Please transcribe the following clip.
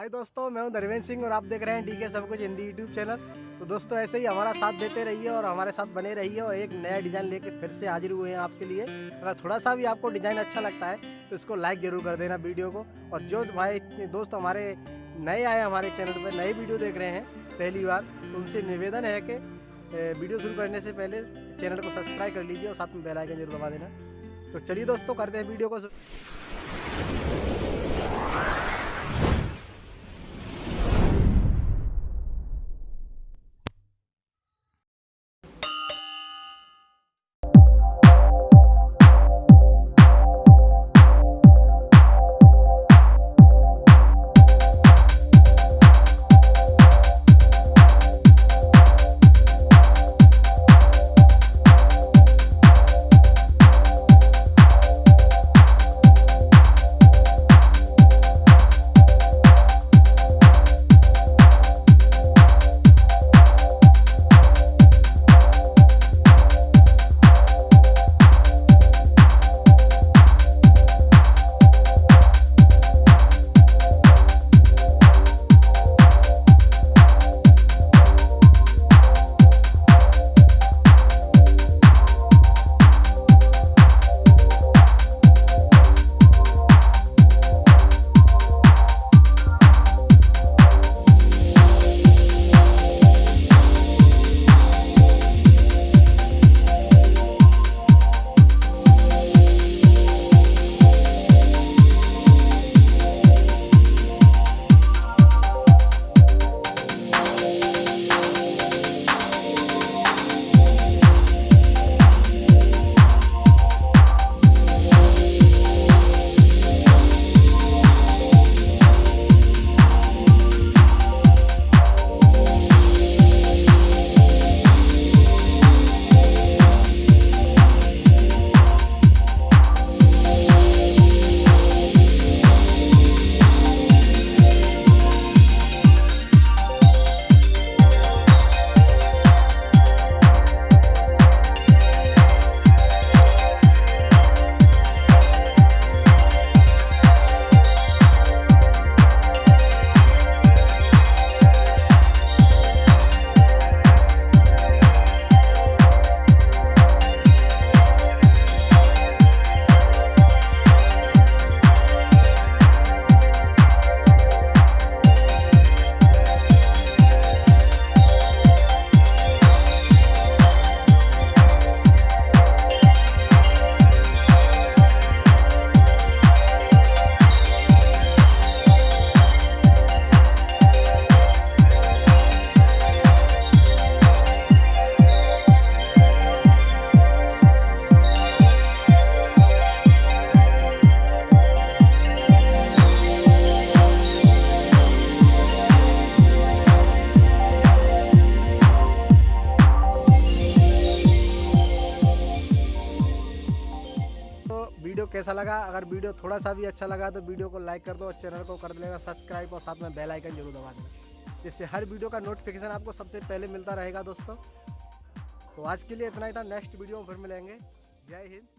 हाय दोस्तों, मैं हूं धर्मेंद्र सिंह और आप देख रहे हैं डीके सब कुछ हिंदी यूट्यूब चैनल। तो दोस्तों ऐसे ही हमारा साथ देते रहिए और हमारे साथ बने रहिए और एक नया डिज़ाइन लेके फिर से हाजिर हुए हैं आपके लिए। अगर थोड़ा सा भी आपको डिज़ाइन अच्छा लगता है तो इसको लाइक ज़रूर कर देना वीडियो को। और जो भाई दोस्त हमारे नए आए हमारे चैनल पर नए वीडियो देख रहे हैं पहली बार, तो उनसे निवेदन है कि वीडियो शुरू करने से पहले चैनल को सब्सक्राइब कर लीजिए और साथ में बेल आइकन जरूर दबा देना। तो चलिए दोस्तों करते हैं वीडियो को। वीडियो कैसा लगा? अगर वीडियो थोड़ा सा भी अच्छा लगा तो वीडियो को लाइक कर दो और चैनल को कर देना सब्सक्राइब और साथ में बेल आइकन जरूर दबा देना, जिससे हर वीडियो का नोटिफिकेशन आपको सबसे पहले मिलता रहेगा दोस्तों। तो आज के लिए इतना ही था, नेक्स्ट वीडियो में फिर मिलेंगे। जय हिंद।